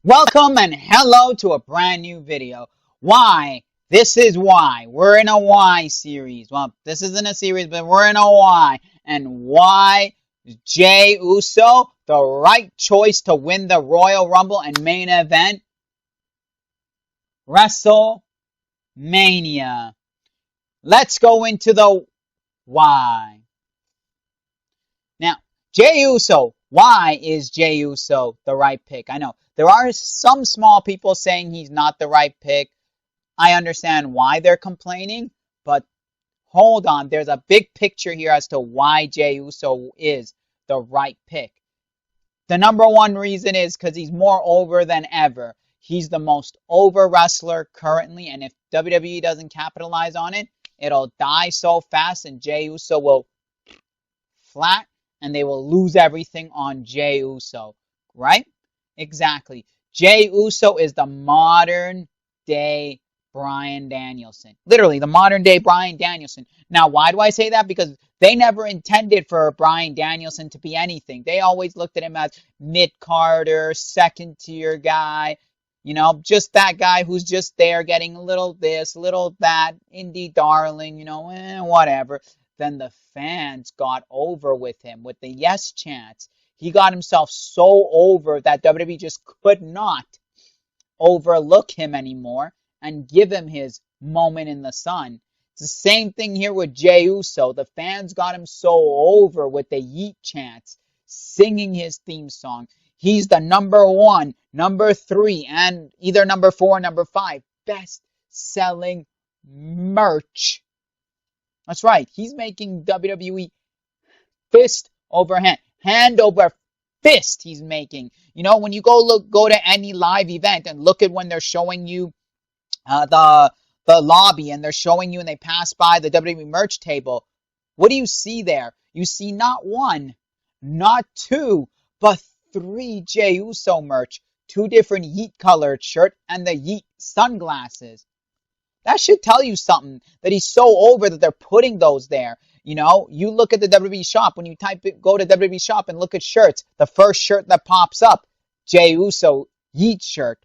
Welcome and hello to a brand new video. Why? This is why. We're in a why series. Well, this isn't a series, but we're in a why. And why Jey Uso, the right choice to win the Royal Rumble and main event, WrestleMania. Let's go into the why. Now, Jey Uso. Why is Jey Uso the right pick? I know there are some small people saying he's not the right pick. I understand why they're complaining, but hold on. There's a big picture here as to why Jey Uso is the right pick. The number one reason is because he's more over than ever. He's the most over wrestler currently, and if WWE doesn't capitalize on it, it'll die so fast, and Jey Uso will flat, and they will lose everything on Jey Uso, right? Exactly. Jey Uso is the modern day Bryan Danielson. Literally, the modern day Bryan Danielson. Now, why do I say that? Because they never intended for Bryan Danielson to be anything. They always looked at him as mid-carder, second-tier guy. You know, just that guy who's just there getting a little this, a little that, indie darling, whatever. Then the fans got over with him with the yes chants. He got himself so over that WWE just could not overlook him anymore and give him his moment in the sun. It's the same thing here with Jey Uso. The fans got him so over with the yeet chants, singing his theme song. He's the number one, number three, and either number four or number five best selling merch. That's right. He's making WWE fist over hand. Hand over fist he's making. You know, when you go to any live event and look at when they're showing you the lobby and they're showing you and they pass by the WWE merch table, what do you see there? You see not one, not two, but three Jey Uso merch. Two different Yeet colored shirt and the Yeet sunglasses. That should tell you something, that he's so over that they're putting those there. You know, you look at the WWE shop, when you go to WWE shop and look at shirts, the first shirt that pops up, Jey Uso Yeet shirt.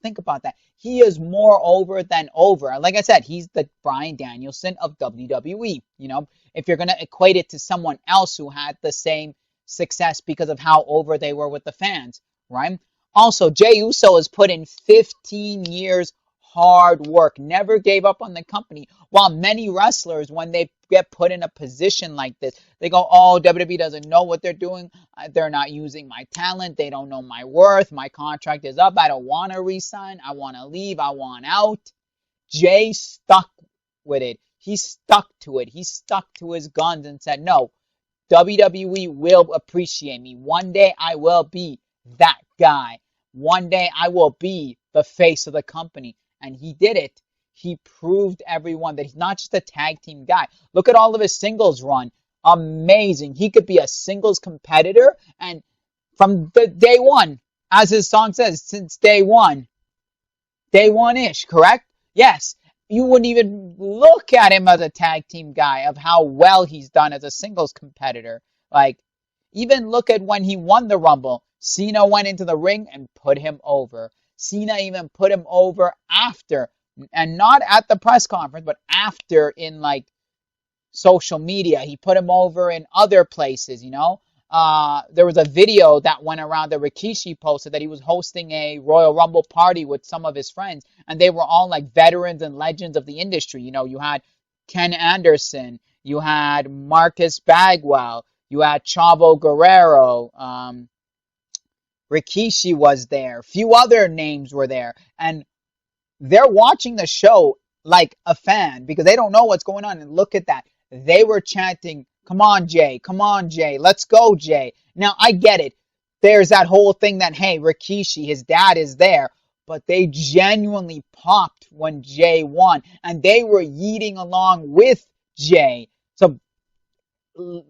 Think about that. He is more over than over. Like I said, he's the Bryan Danielson of WWE. You know, if you're going to equate it to someone else who had the same success because of how over they were with the fans, right? Also, Jey Uso has put in 15 years hard work, never gave up on the company. While many wrestlers, when they get put in a position like this, they go, oh, WWE doesn't know what they're doing. They're not using my talent. They don't know my worth. My contract is up. I don't want to resign. I want to leave. I want out. Jey stuck with it. He stuck to it. He stuck to his guns and said, no, WWE will appreciate me. One day I will be that guy. One day I will be the face of the company. And he did it. He proved everyone that he's not just a tag team guy. Look at all of his singles run. Amazing. He could be a singles competitor. And from the day one, as his song says, since day one-ish, correct? Yes. You wouldn't even look at him as a tag team guy of how well he's done as a singles competitor. Like, even look at when he won the Rumble. Cena went into the ring and put him over. Cena even put him over after, and not at the press conference, but after in like social media. He put him over in other places, you know. There was a video that went around that Rikishi posted that he was hosting a Royal Rumble party with some of his friends, and they were all like veterans and legends of the industry. You know, you had Ken Anderson, you had Marcus Bagwell, you had Chavo Guerrero, Rikishi was there. A few other names were there. And they're watching the show like a fan because they don't know what's going on. And look at that. They were chanting, come on, Jey. Come on, Jey. Let's go, Jey. Now, I get it. There's that whole thing that, hey, Rikishi, his dad is there. But they genuinely popped when Jey won. And they were yeeting along with Jey. So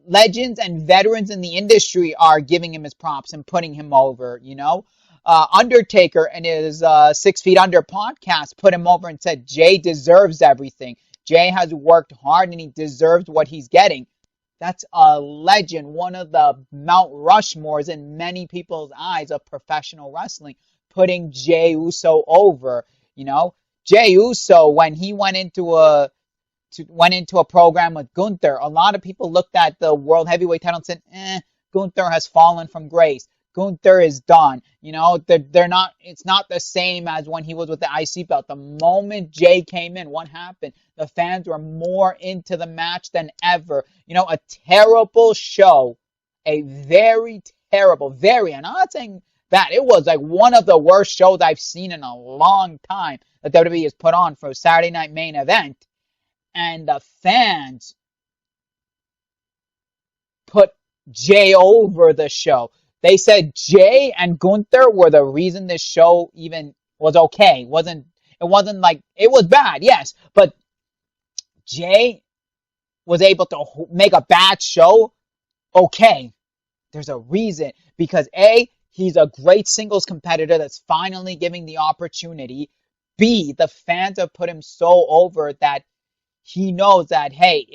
legends and veterans in the industry are giving him his props and putting him over, you know. Undertaker in his 6 Feet Under podcast put him over and said Jey deserves everything. Jey has worked hard and he deserves what he's getting. That's a legend, one of the Mount Rushmores in many people's eyes of professional wrestling. putting Jey Uso over. You know, Jey Uso, when he went into a program with Gunther, a lot of people looked at the World Heavyweight title and said, Gunther has fallen from grace. Gunther is done. You know, they're not, it's not the same as when he was with the IC belt. The moment Jey came in, what happened? The fans were more into the match than ever. You know, a terrible show, a very terrible, I'm not saying that. It was like one of the worst shows I've seen in a long time that WWE has put on for a Saturday Night Main Event. And the fans put Jey over the show. They said Jey and Gunther were the reason this show even was okay. It wasn't like, it was bad, yes, but Jey was able to make a bad show okay. There's a reason, because A, he's a great singles competitor that's finally giving the opportunity. B, the fans have put him so over that he knows that, hey,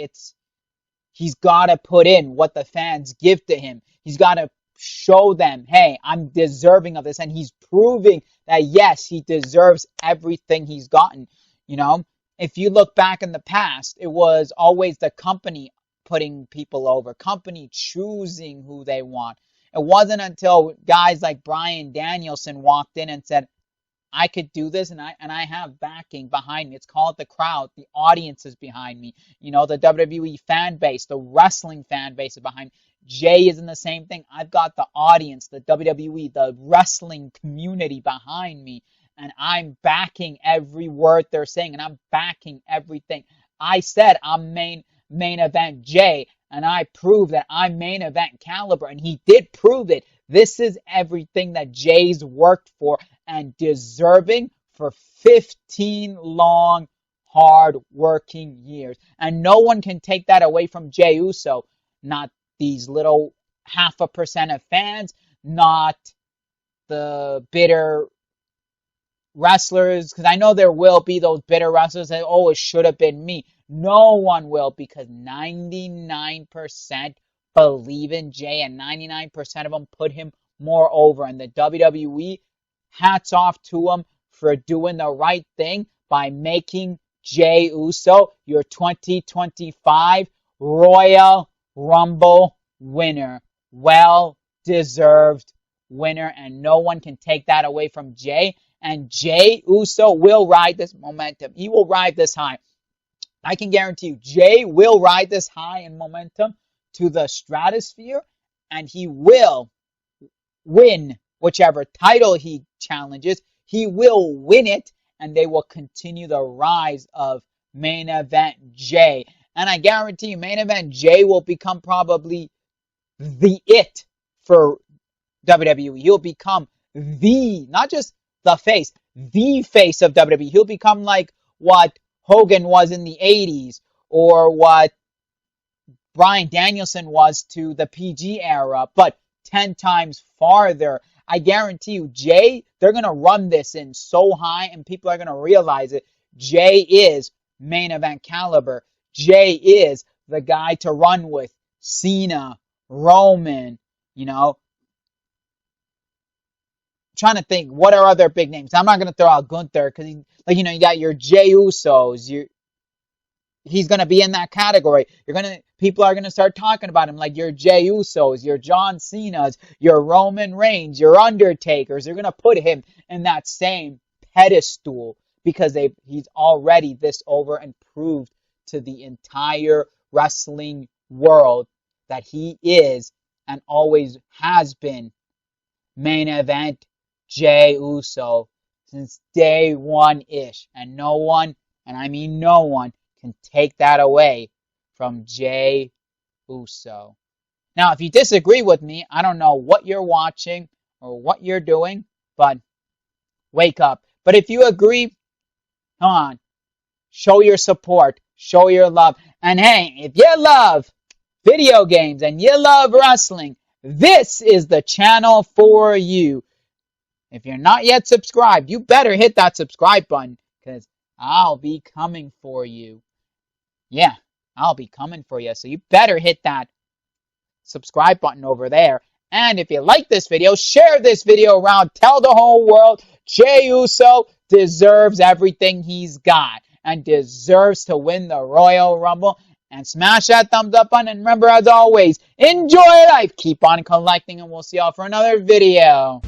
he's got to put in what the fans give to him. He's got to show them, hey, I'm deserving of this. And he's proving that, yes, he deserves everything he's gotten. You know, if you look back in the past, it was always the company putting people over, company choosing who they want. It wasn't until guys like Bryan Danielson walked in and said, I could do this, and I have backing behind me. It's called the crowd. The audience is behind me. You know, the WWE fan base, the wrestling fan base is behind me. Jey is in the same thing. I've got the audience, the WWE, the wrestling community behind me, and I'm backing every word they're saying, and I'm backing everything. I said I'm main event Jey, and I proved that I'm main event caliber, and he did prove it. This is everything that Jey's worked for and deserving for 15 long, hard-working years. And no one can take that away from Jey Uso. Not these little 0.5% of fans, not the bitter wrestlers, because I know there will be those bitter wrestlers that, oh, it should have been me. No one will, because 99% believe in Jey, and 99% of them put him more over. And the WWE, hats off to them for doing the right thing by making Jey Uso your 2025 Royal Rumble winner. Well-deserved winner, and no one can take that away from Jey. And Jey Uso will ride this momentum. He will ride this high. I can guarantee you, Jey will ride this high in momentum to the stratosphere, and he will win whichever title he challenges. He will win it, and they will continue the rise of main event Jey. And I guarantee you, main event Jey will become probably the it for WWE. He'll become not just the face of WWE. He'll become like what Hogan was in the 80s, or what Bryan Danielson was to the PG era, but 10 times farther. I guarantee you, Jey, they're going to run this in so high, and people are going to realize it. Jey is main event caliber. Jey is the guy to run with. Cena, Roman, you know. Trying to think, what are other big names? I'm not going to throw out Gunther, because, you got your Jey Usos. He's going to be in that category. People are going to start talking about him like your Jey Usos, your John Cena's, your Roman Reigns, your Undertakers. They're going to put him in that same pedestal, because he's already this over and proved to the entire wrestling world that he is and always has been main event Jey Uso since day one-ish. And no one, and I mean no one, can take that away from Jey Uso. Now, if you disagree with me, I don't know what you're watching or what you're doing, but wake up. But if you agree, come on, show your support, show your love. And hey, if you love video games and you love wrestling, this is the channel for you. If you're not yet subscribed, you better hit that subscribe button, because I'll be coming for you. Yeah, I'll be coming for you. So you better hit that subscribe button over there. And if you like this video, share this video around. Tell the whole world Jey Uso deserves everything he's got and deserves to win the Royal Rumble. And smash that thumbs up button. And remember, as always, enjoy life. Keep on collecting, and we'll see y'all for another video.